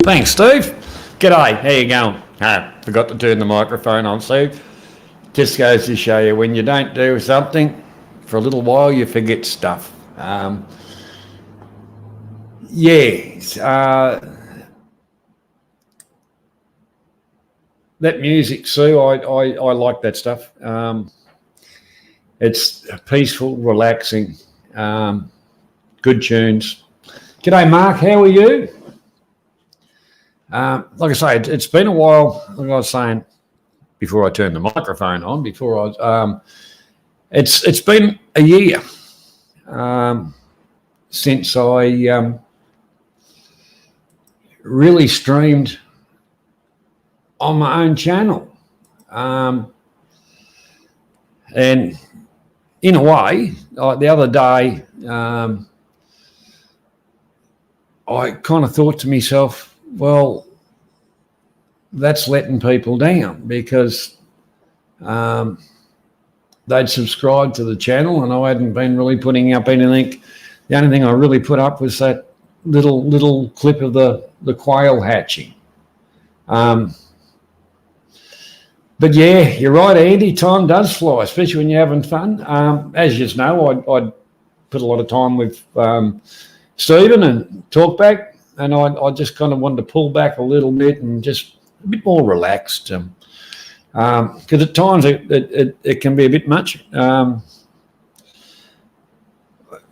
Thanks, Steve. G'day, how you going? Forgot to turn the microphone on, Steve. Just goes to show you, when you don't do something for a little while, you forget stuff. That music, Sue, I like that stuff. It's peaceful, relaxing. Good tunes. G'day, Mark. How are you? Like I say, it's been a while. Like I was saying before I turned the microphone on. It's been a year since I really streamed on my own channel, and in a way, the other day, I kind of thought to myself, well, that's letting people down, because they'd subscribed to the channel and I hadn't been really putting up anything. The only thing I really put up was that little clip of the quail hatching. But yeah, you're right, Andy. Time does fly, especially when you're having fun. As you know, I'd put a lot of time with Stephen and talk back, and I just kind of wanted to pull back a little bit and just a bit more relaxed, because at times it can be a bit much.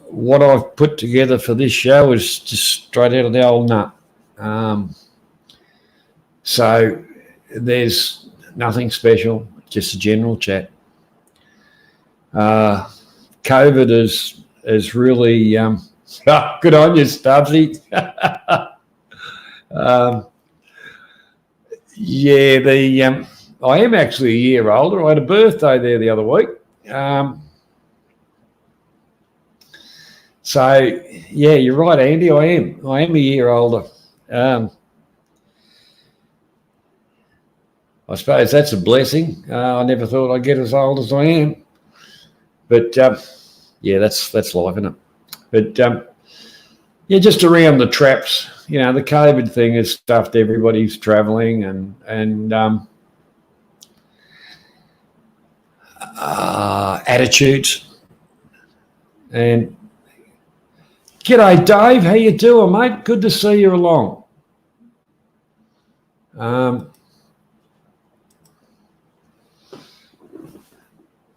What I've put together for this show is just straight out of the old nut. So there's nothing special, just a general chat. COVID is really good on you, Stubbsy. Yeah, I am actually a year older. I had a birthday there the other week. So yeah, you're right, Andy. I am a year older. I suppose that's a blessing. I never thought I'd get as old as I am, but yeah, that's life, isn't it? But yeah, just around the traps, the COVID thing has stuffed everybody's travelling and attitudes. And g'day, Dave. How you doing, mate? Good to see you along.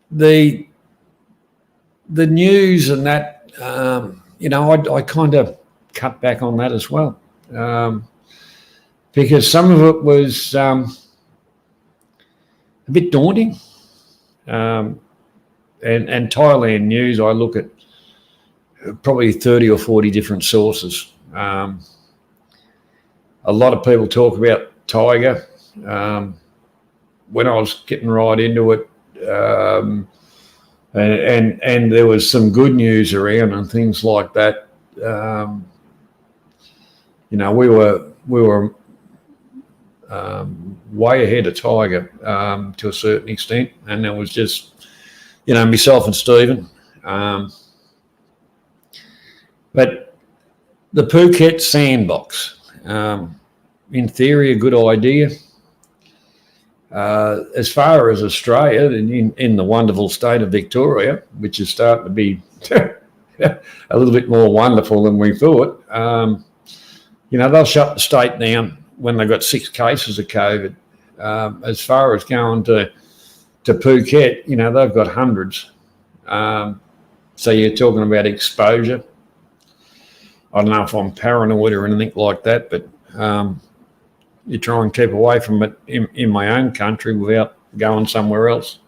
The news and that, I kind of cut back on that as well, because some of it was a bit daunting. And Thailand news, I look at probably 30 or 40 different sources. A lot of people talk about Tiger. When I was getting right into it, and there was some good news around and things like that. We were way ahead of Tiger to a certain extent, and it was just myself and Stephen. But the Phuket sandbox, in theory, a good idea. As far as Australia, in the wonderful state of Victoria, which is starting to be a little bit more wonderful than we thought, they'll shut the state down when they've got 6 cases of COVID. As far as going to Phuket, they've got hundreds. So you're talking about exposure. I don't know if I'm paranoid or anything like that, but you try and keep away from it in my own country without going somewhere else.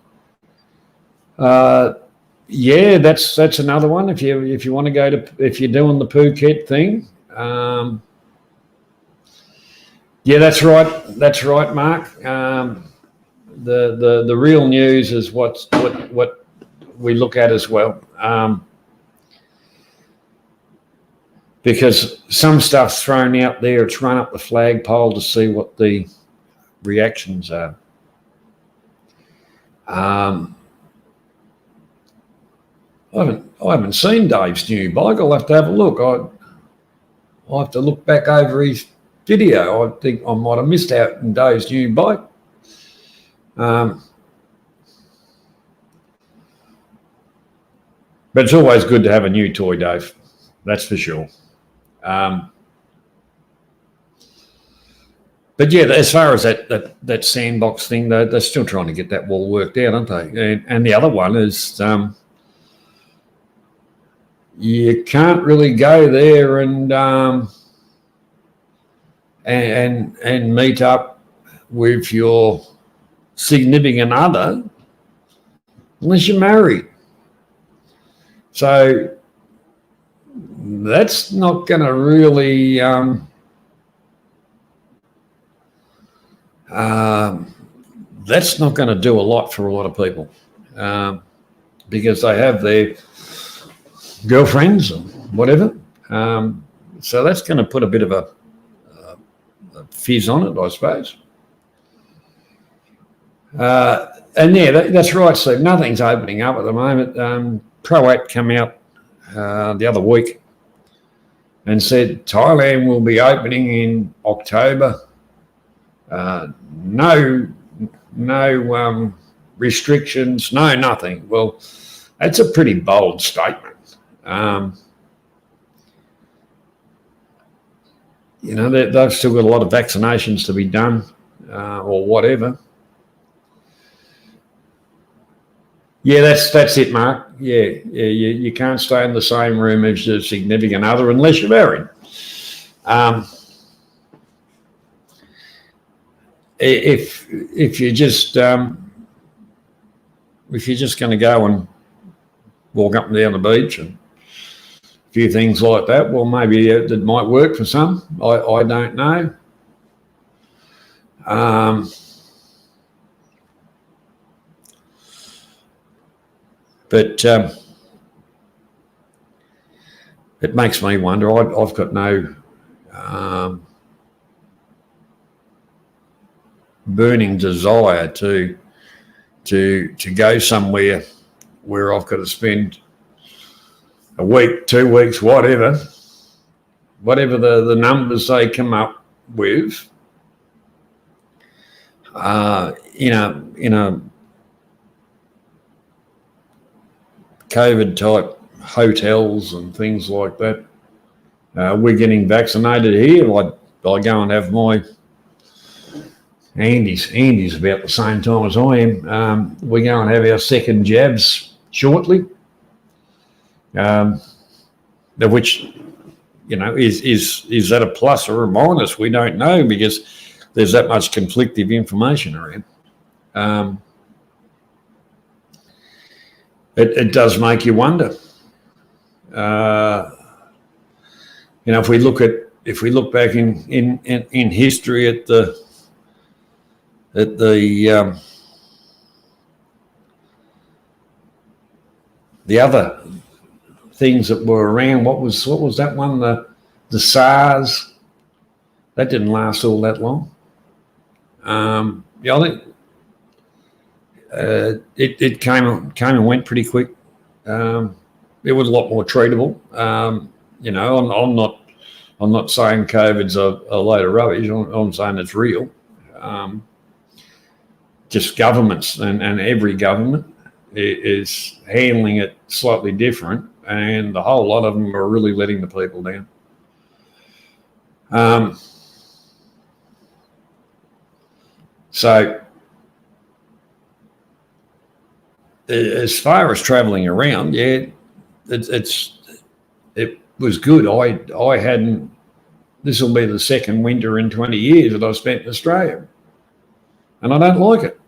Yeah, that's another one. If you want to go to, if you're doing the Phuket thing, yeah, that's right, Mark. The real news is what we look at as well. Because some stuff's thrown out there, it's run up the flagpole to see what the reactions are. I haven't seen Dave's new bike. I'll have to have a look. I'll have to look back over his video. I think I might have missed out on Dave's new bike. But it's always good to have a new toy, Dave. That's for sure. But yeah, as far as that sandbox thing, they're still trying to get that wall worked out, aren't they? And the other one is, you can't really go there and meet up with your significant other unless you're married. So that's not going to really that's not going to do a lot for a lot of people because they have their girlfriends and whatever. So that's going to put a bit of a fizz on it, I suppose. And yeah, that's right, Steve. Nothing's opening up at the moment. ProAct came out the other week and said Thailand will be opening in October. No restrictions, no nothing. Well, that's a pretty bold statement. You know, they've still got a lot of vaccinations to be done or whatever. Yeah, that's it, Mark. Yeah, you can't stay in the same room as your significant other unless you're married. If you're just going to go and walk up and down the beach and a few things like that, well, maybe it might work for some. I don't know. But it makes me wonder. I've got no burning desire to go somewhere where I've got to spend a week, 2 weeks, whatever the numbers they come up with, in a COVID type hotels and things like that. We're getting vaccinated here. I go and have my Andy's about the same time as I am. We go and have our second jabs shortly, which, you know, is that a plus or a minus? We don't know because there's that much conflicting information around. It does make you wonder. You know, if we look back in history at the other things that were around, what was that one? The SARS. That didn't last all that long. Yeah, I think it came and went pretty quick. It was a lot more treatable. You know, I'm not saying COVID's a load of rubbish. I'm saying it's real. Just governments and every government is handling it slightly different, and a whole lot of them are really letting the people down. So as far as travelling around, yeah, it was good. I hadn't. This will be the second winter in 20 years that I've spent in Australia, and I don't like it.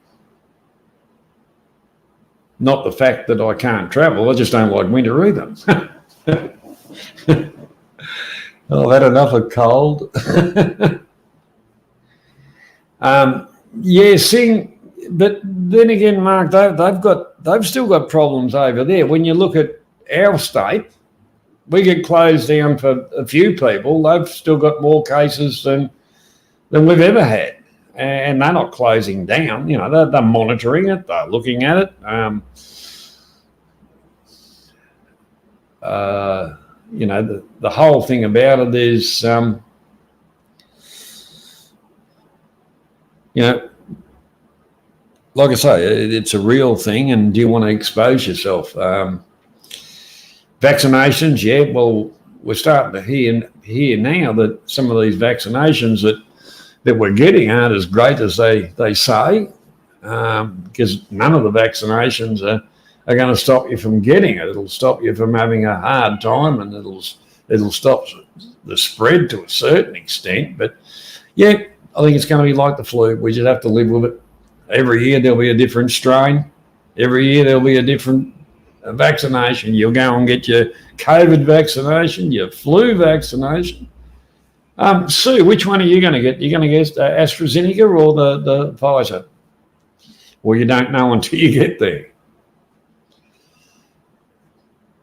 Not the fact that I can't travel. I just don't like winter either. I've had enough of cold. Yeah, but then again, Mark, they've still got problems over there. When you look at our state, we get closed down for a few people. They've still got more cases than we've ever had, and they're not closing down. You know, they're monitoring it. They're looking at it. You know, the whole thing about it is, you know, like I say, it's a real thing, and do you want to expose yourself? Vaccinations, yeah, well, we're starting to hear now that some of these vaccinations that we're getting aren't as great as they say, because none of the vaccinations are going to stop you from getting it. It'll stop you from having a hard time, and it'll stop the spread to a certain extent. But yeah, I think it's going to be like the flu. We just have to live with it. Every year there'll be a different strain. Every year there'll be a different vaccination. You'll go and get your COVID vaccination, your flu vaccination. Sue, which one are you going to get? You're going to get AstraZeneca or the Pfizer? Well, you don't know until you get there.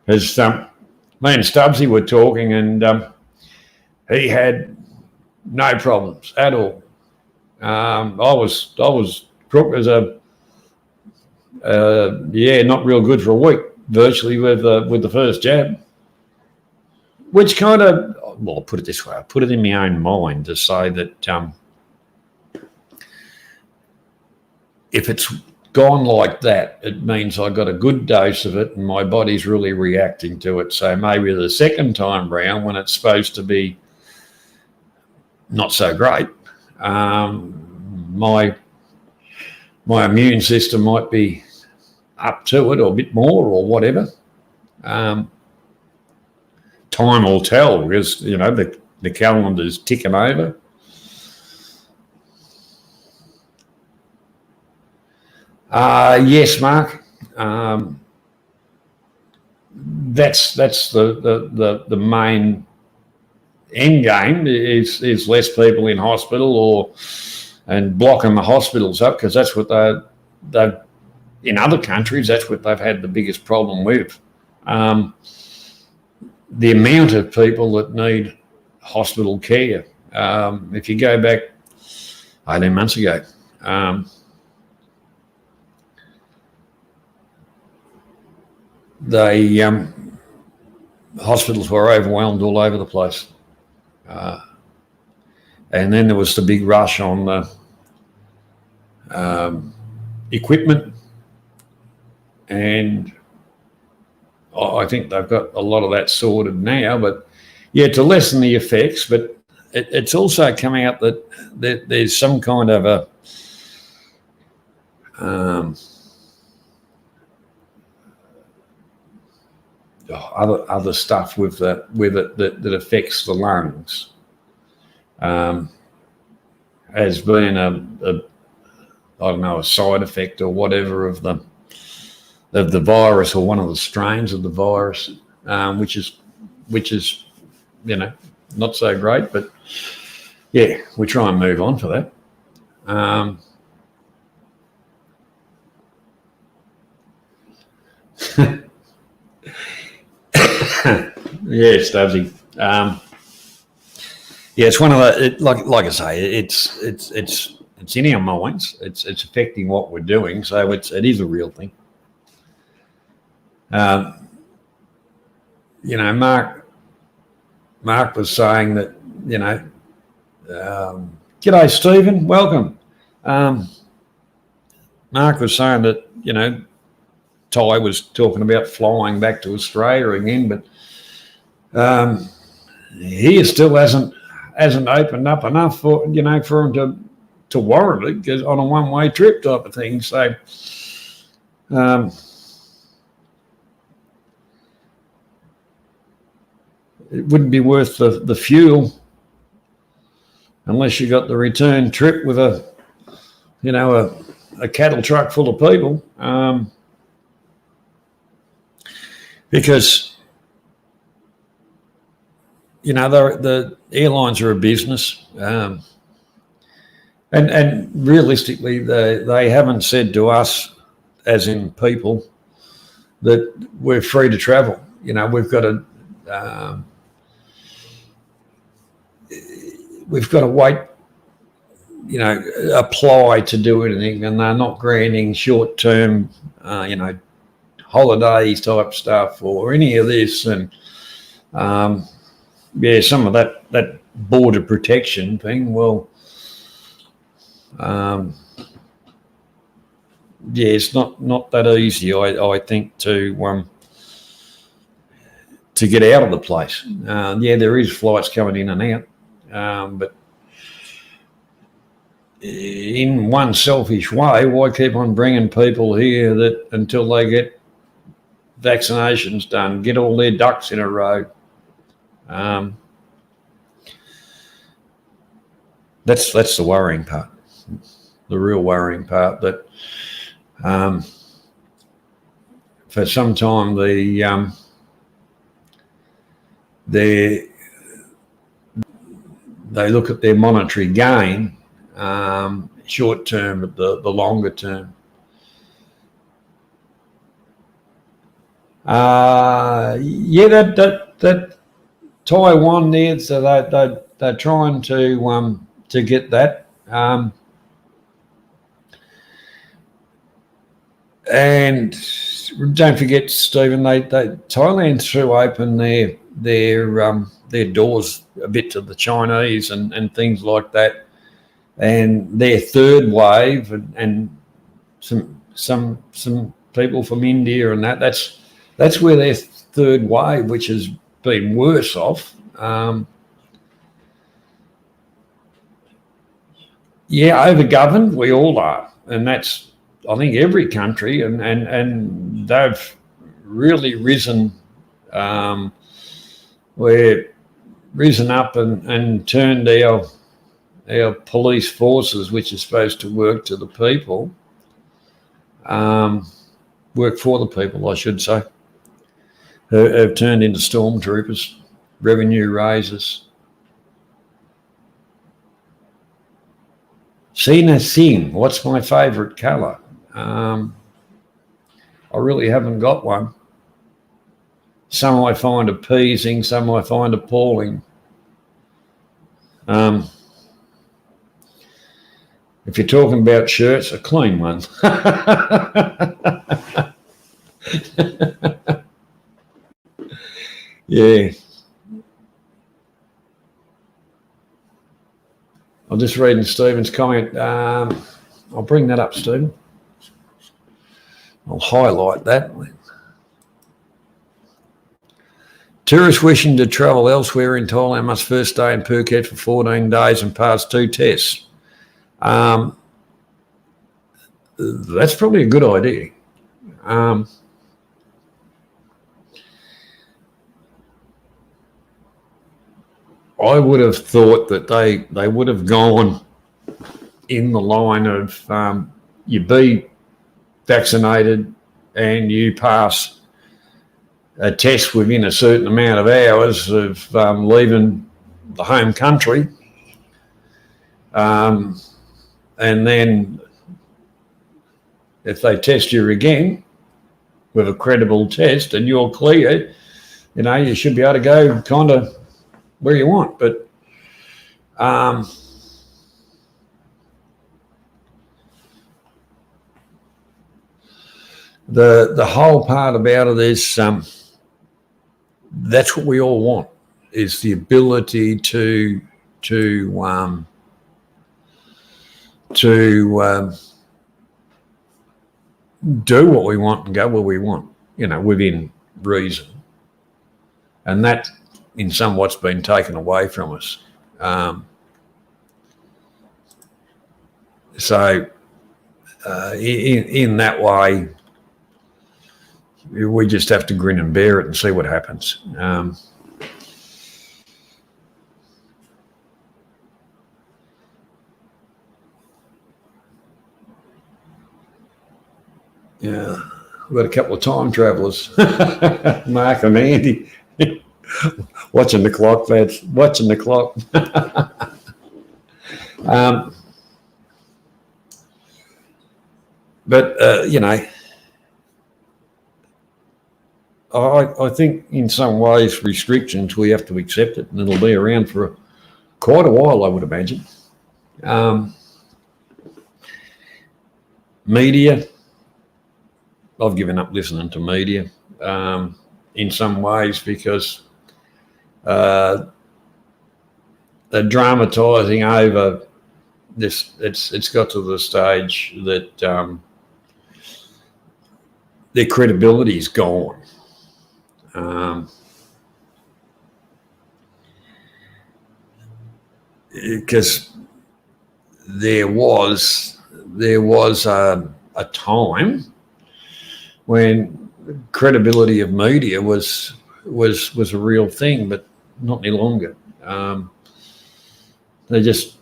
As me and Stubbsy were talking, and he had no problems at all. I was crook as not real good for a week, virtually with the first jab, which kind of, well, I'll put it this way, I put it in my own mind to say that if it's gone like that, it means I got a good dose of it and my body's really reacting to it. So maybe the second time round, when it's supposed to be not so great, my immune system might be up to it or a bit more or whatever. Time will tell, because the calendar's ticking over. Yes, Mark. That's the main end game is less people in hospital and blocking the hospitals up, because that's what they've in other countries, that's what they've had the biggest problem with. The amount of people that need hospital care. If you go back 18 months ago, hospitals were overwhelmed all over the place. And then there was the big rush on the equipment, and I think they've got a lot of that sorted now. But yeah, to lessen the effects, but it's also coming out that there's some kind of a other stuff with it that affects the lungs, as being a side effect or whatever of the virus, or one of the strains of the virus, which is not so great. But yeah, we try and move on for that. Yeah, Stubbsy. It's one of the, like I say, it's in our minds. It's affecting what we're doing. So it is a real thing. Mark was saying that, g'day, Stephen, welcome. Mark was saying that, Ty was talking about flying back to Australia again, but he still hasn't opened up enough for him to warrant it, because on a one-way trip type of thing. So it wouldn't be worth the fuel unless you got the return trip with a cattle truck full of people, because the airlines are a business, and realistically they haven't said to us, as in people, that we're free to travel. We've got to wait, apply to do anything, and they're not granting short-term, holidays type stuff or any of this. And some of that border protection thing, well, it's not that easy, I think, to get out of the place. There is flights coming in and out, but in one selfish way, why keep on bringing people here that until they get vaccinations done, get all their ducks in a row. That's the worrying part, the real worrying part, that for some time they look at their monetary gain short term, but the longer term. That Taiwan there, so they're trying to get that. And don't forget, Stephen, Thailand threw open their doors a bit to the Chinese and things like that, and their third wave and some people from India and that's where their third wave, which has been worse off. Overgoverned, we all are, and that's, I think, every country, and they've really risen up and turned our police forces, which is supposed to work to the people, work for the people, I should say, have turned into stormtroopers, revenue raisers. Sina Singh, what's my favourite colour? I really haven't got one. Some I find appeasing, some I find appalling. If you're talking about shirts, a clean one. Yeah. I'm just reading Stephen's comment. I'll bring that up, Stephen. I'll highlight that. Tourists wishing to travel elsewhere in Thailand must first stay in Phuket for 14 days and pass 2 tests. That's probably a good idea. I would have thought that they would have gone in the line of you be vaccinated and you pass a test within a certain amount of hours of leaving the home country, and then if they test you again with a credible test and you're clear, you should be able to go kind of where you want. But the whole part about it is that's what we all want, is the ability to do what we want and go where we want, within reason. And that, in somewhat's been taken away from us. So in that way, we just have to grin and bear it and see what happens. Yeah, we've got a couple of time travellers, Mark and Andy. Watching the clock, lads. Watching the clock. I think in some ways restrictions, we have to accept it, and it'll be around for quite a while, I would imagine. Media, I've given up listening to media in some ways, because they're dramatising over this. It's got to the stage that their credibility is gone. Because there was a time when credibility of media was a real thing, but not any longer. They just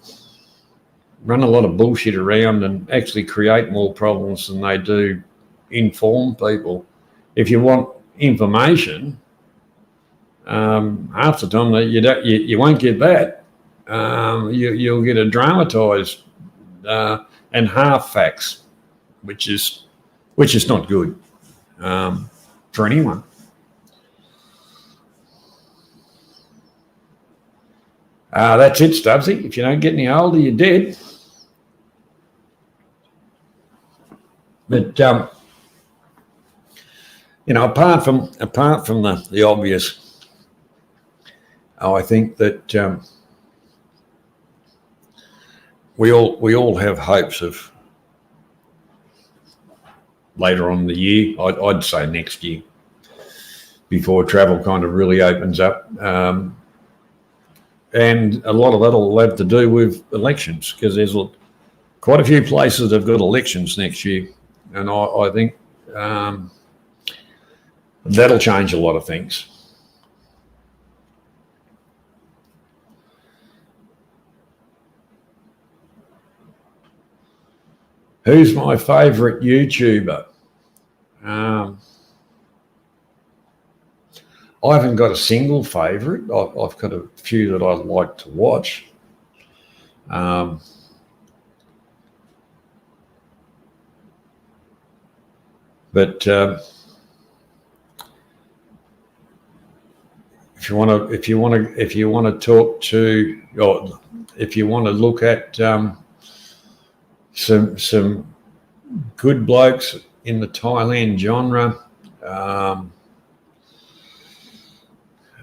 run a lot of bullshit around and actually create more problems than they do inform people. If you want information, half the time you won't get that. You'll get a dramatised and half facts, which is not good for anyone. That's it, Stubbsy. If you don't get any older, you're dead. But apart from the obvious, I think that we all have hopes of later on in the year. I'd say next year, before travel kind of really opens up. And a lot of that will have to do with elections, because there's quite a few places that have got elections next year. And I think that'll change a lot of things. Who's my favourite YouTuber? I haven't got a single favourite. I've got a few that I like to watch. But if you want to talk to, or if you want to look at some good blokes in the Thailand genre,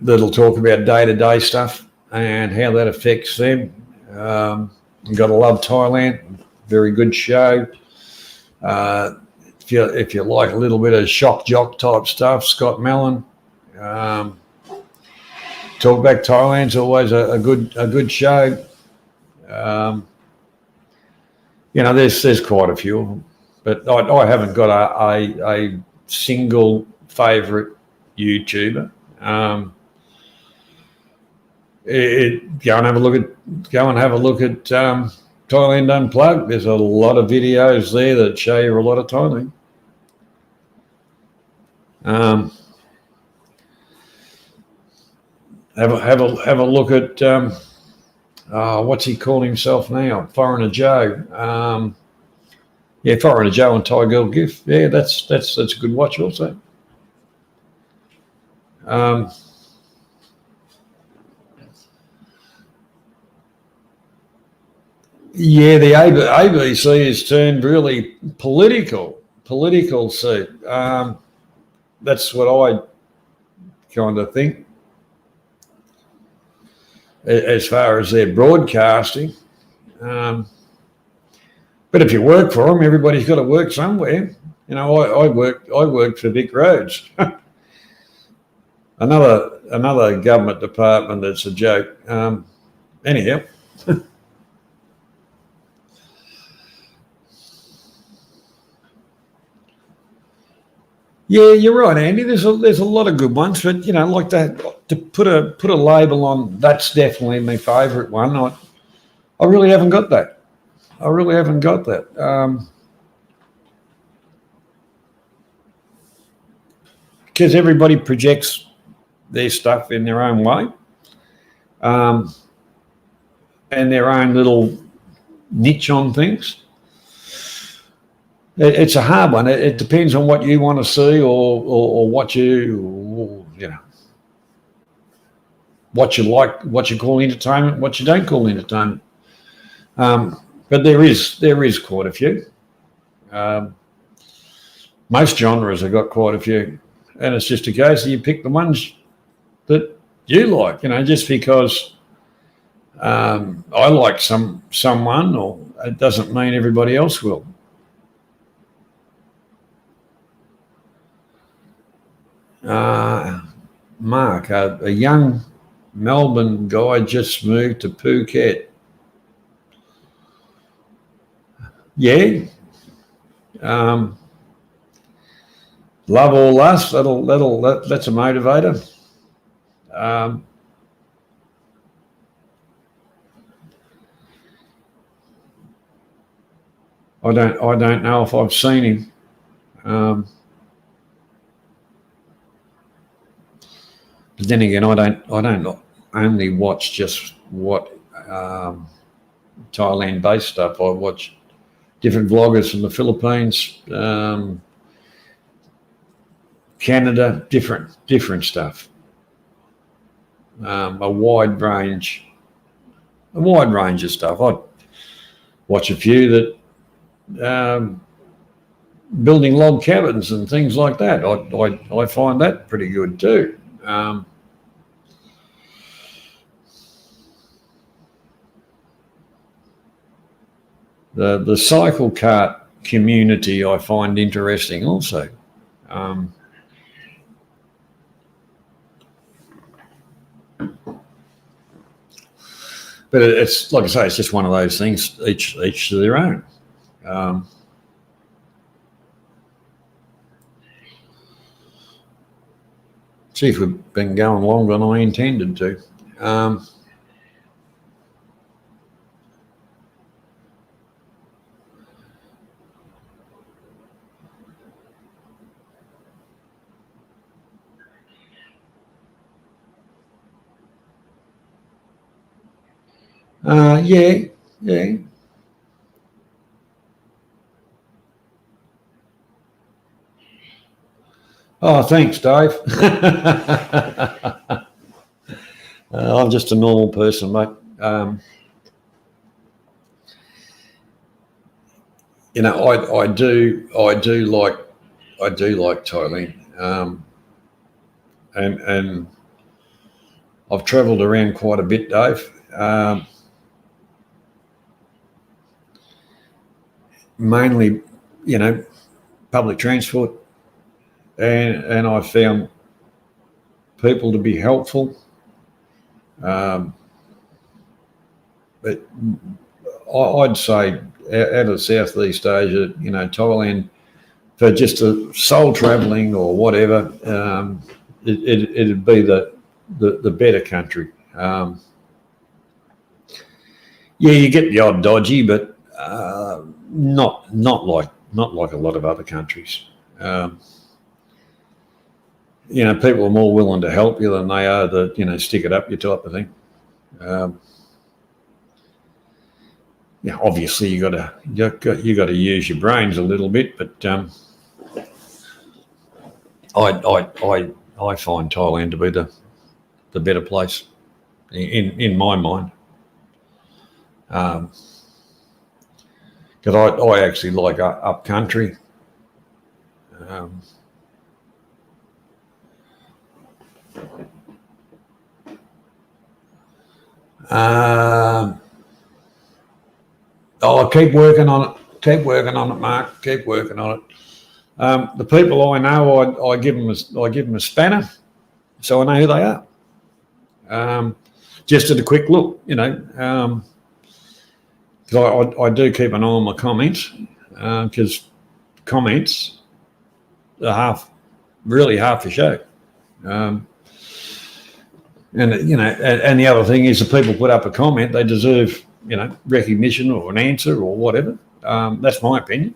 that'll talk about day-to-day stuff and how that affects them. You've got to love Thailand. Very good show. If you like a little bit of shock jock type stuff, Scott Mellon. Talkback Thailand's always a good show. There's quite a few of them, but I haven't got a single favourite YouTuber. Go and have a look at Thailand Unplugged. There's a lot of videos there that show you a lot of Thailand. Have a look at what's he called himself now? Foreigner Joe. Foreigner Joe and Thai Girl Gift. Yeah, that's a good watch also. Yeah, the ABC has turned really political seat. That's what I kind of think. As far as their broadcasting. But if you work for them, everybody's got to work somewhere. I worked for Vic Roads. Another government department that's a joke. Anyhow. Yeah, you're right, Andy. There's a lot of good ones, but like that, to put a label on, that's definitely my favourite one. I really haven't got that. Because everybody projects their stuff in their own way, and their own little niche on things. It's a hard one. It depends on what you want to see, or what you what you like, what you call entertainment, what you don't call entertainment. But there is quite a few. Most genres have got quite a few, and it's just a case of you pick the ones that you like. Just because I like someone, or it doesn't mean everybody else will. Mark, a young Melbourne guy just moved to Phuket. Yeah. Love or lust, that's a motivator. Um, I don't know if I've seen him. But then again, I don't only watch just what Thailand-based stuff. I watch different vloggers from the Philippines, Canada, different stuff. A wide range of stuff. I watch a few that building log cabins and things like that. I find that pretty good too. The cycle cart community I find interesting also. But it's like I say, it's just one of those things. Each to their own. Geez, we've been going longer than I intended to. Yeah. Oh, thanks, Dave. I'm just a normal person, mate. You know, I do like Thailand, and I've travelled around quite a bit, Dave. Mainly, you know, public transport, and I found people to be helpful. But I'd say out of Southeast Asia, you know, Thailand, for just a soul travelling or whatever, it'd be the better country. Yeah, you get the odd dodgy, but not like a lot of other countries. You know, people are more willing to help you than they are to, you know, stick it up your type of thing. Yeah, obviously you got to use your brains a little bit, but I find Thailand to be the better place in my mind. Because I actually like up country. Keep working on it. Keep working on it, Mark. Keep working on it. The people I know, I give them a spanner, so I know who they are. Just at a quick look, you know, because I do keep an eye on my comments, because comments are half the show. And you know, and the other thing is, if people put up a comment, they deserve, you know, recognition or an answer or whatever. That's my opinion.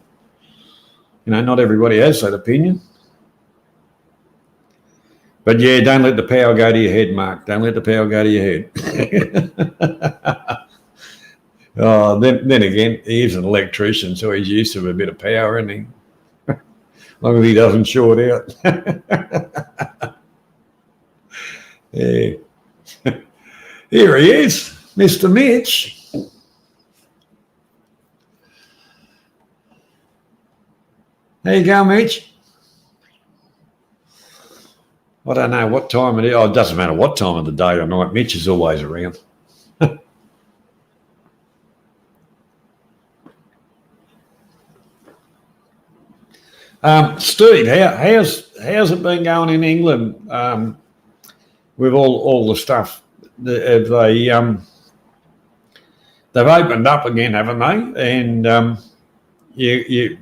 You know, not everybody has that opinion. But yeah, don't let the power go to your head, Mark. Don't let the power go to your head. Oh, then again, he's an electrician, so he's used to a bit of power, isn't he? As long as he doesn't short out. Yeah. Here he is, Mr. Mitch. There you go, Mitch. I don't know what time it is. Oh, it doesn't matter what time of the day or night. Mitch is always around. Steve, how's it been going in England with all the stuff? They've opened up again, haven't they? And you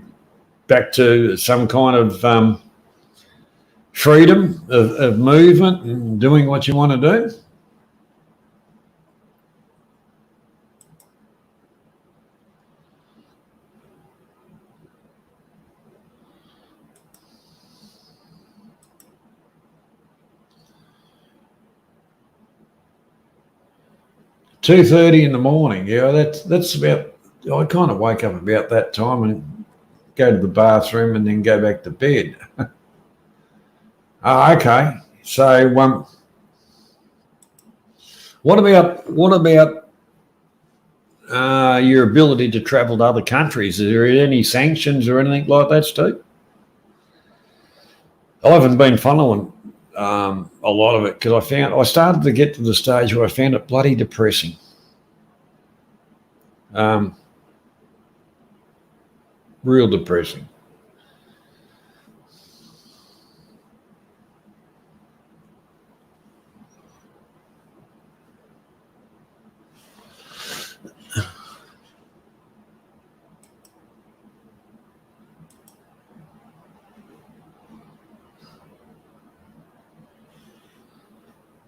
back to some kind of freedom of movement and doing what you want to do. $2:30 in the morning. Yeah, that's about. I kind of wake up about that time and go to the bathroom and then go back to bed. Oh, okay. So, what about your ability to travel to other countries? Is there any sanctions or anything like that, Steve? I haven't been following a lot of it because I started to get to the stage where I found it bloody depressing. Real depressing.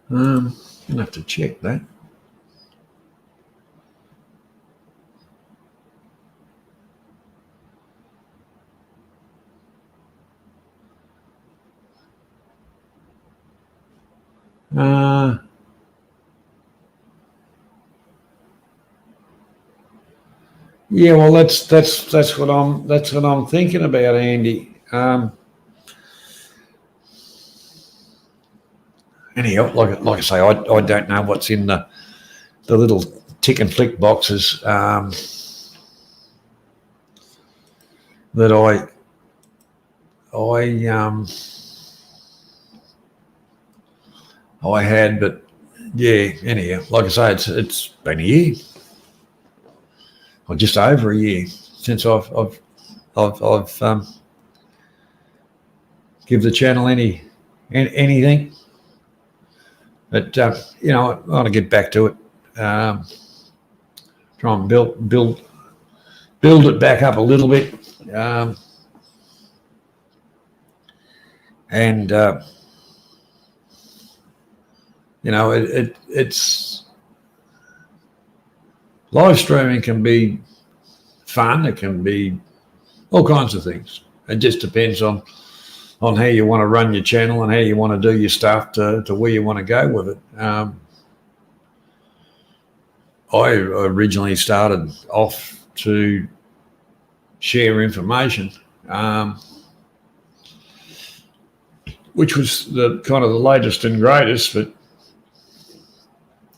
I'll have to check that. Yeah, well, that's what I'm thinking about, Andy. Anyhow, like I say, I don't know what's in the little tick and flick boxes that I had, but yeah. Anyhow, like I say, it's been a year, or just over a year since I've give the channel anything. But you know, I want to get back to it. Try and build it back up a little bit, and you know, it's live streaming can be fun. It can be all kinds of things. It just depends on how you want to run your channel and how you want to do your stuff to where you want to go with it. I originally started off to share information, which was the kind of the latest and greatest, but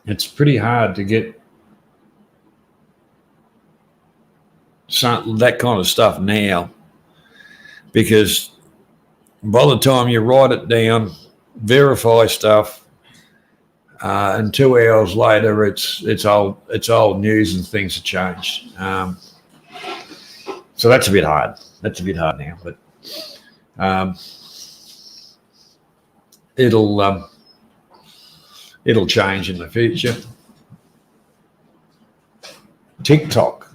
it's pretty hard to get that kind of stuff now, because by the time you write it down, verify stuff, and 2 hours later, it's old news and things have changed. So that's a bit hard. That's a bit hard now, but it'll change in the future. TikTok.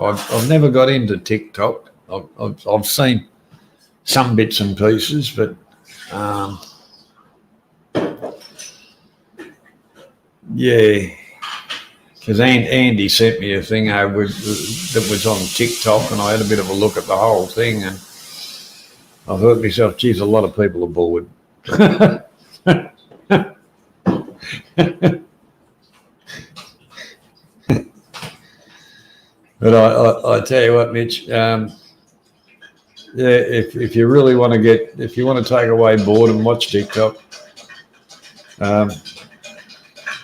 I've never got into TikTok. I've seen some bits and pieces, but yeah, because Andy sent me a thing over that was on TikTok, and I had a bit of a look at the whole thing, and I thought to myself, geez, a lot of people are bored. But I tell you what, Mitch, yeah, if you really want to if you want to take away boredom, watch TikTok.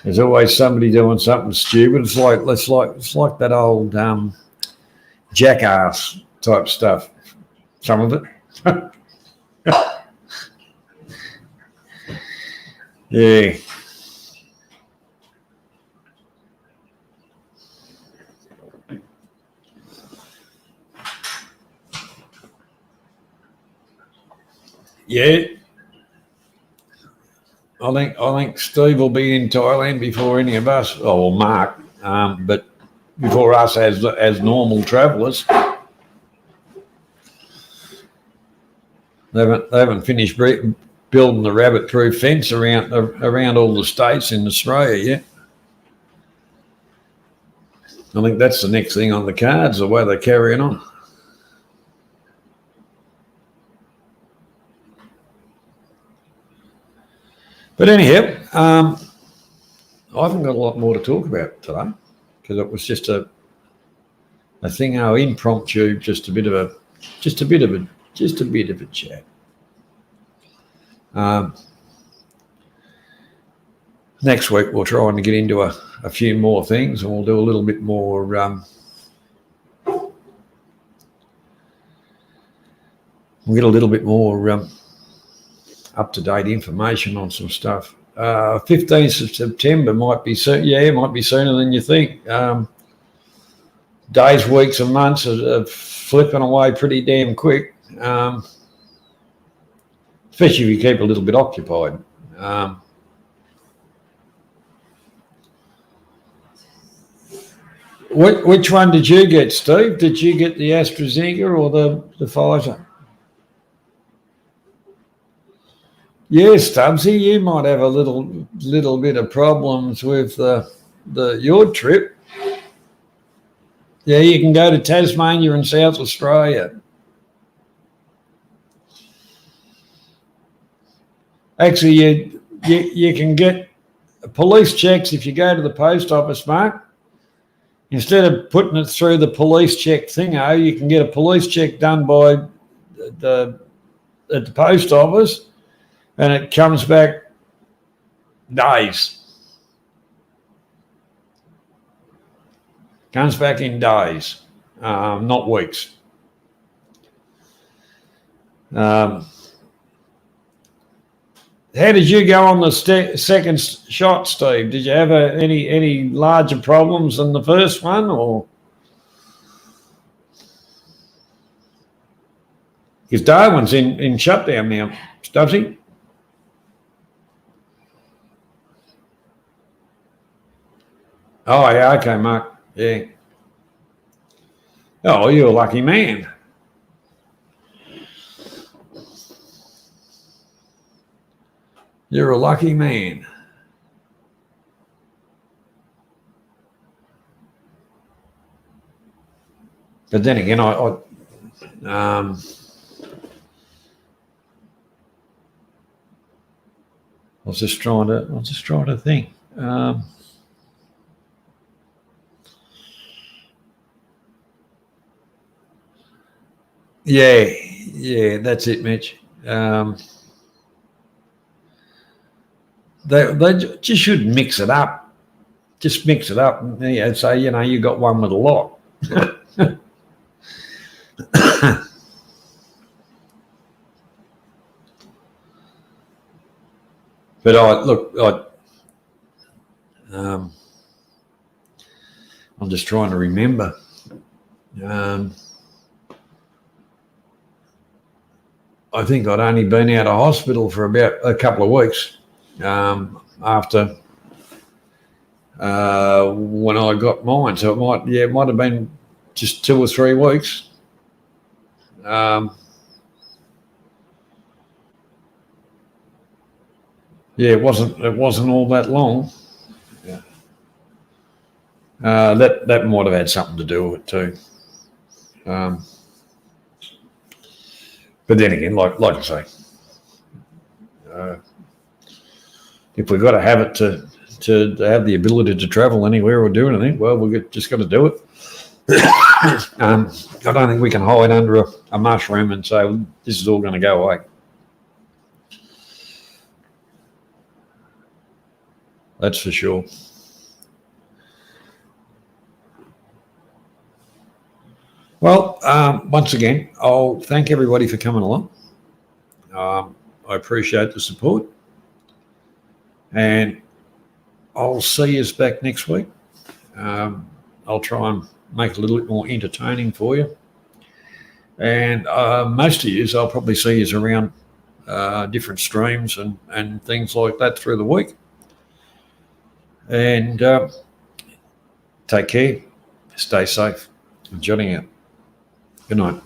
There's always somebody doing something stupid. It's like that old jackass type stuff. Some of it. Yeah. Yeah. I think Steve will be in Thailand before any of us, or Mark, but before us as normal travellers. They haven't finished building the rabbit-proof fence around all the states in Australia yet. I think that's the next thing on the cards, the way they're carrying on. But anyhow, I haven't got a lot more to talk about today because it was just a thing, impromptu, just a bit of a chat. Next week we'll try and get into a few more things, and we'll do a little bit more we'll get a little bit more up-to-date information on some stuff. 15th of September might be soon. Yeah, it might be sooner than you think. Days, weeks, and months are flipping away pretty damn quick, especially if you keep a little bit occupied. Which one did you get, Steve? Did you get the AstraZeneca or the Pfizer? Yes, Stubbsy, you might have a little bit of problems with your trip. Yeah, you can go to Tasmania and South Australia. Actually, you can get police checks if you go to the post office, Mark. Instead of putting it through the police check thingo, you can get a police check done by at the post office, and it comes back days. Comes back in days, not weeks. How did you go on the second shot, Steve? Did you have any larger problems than the first one, or? Because Darwin's in shutdown now, Stubbsy. Oh, yeah, okay, Mark. Yeah. Oh, you're a lucky man. You're a lucky man. But then again, I was just trying to think. Yeah, that's it, Mitch. They just should mix it up. Just mix it up and say, you got one with a lot. But I'm just trying to remember. I think I'd only been out of hospital for about a couple of weeks after when I got mine. So it might have been just 2 or 3 weeks. Yeah, it wasn't all that long. Yeah. That might have had something to do with it too. But then again, like I say, if we've got to have it to have the ability to travel anywhere or do anything, well, we've just got to do it. I don't think we can hide under a mushroom and say, well, this is all going to go away. That's for sure. Well, once again, I'll thank everybody for coming along. I appreciate the support. And I'll see you back next week. I'll try and make it a little bit more entertaining for you. And most of you, I'll probably see you around different streams and things like that through the week. And take care. Stay safe. Johnny out. Good night.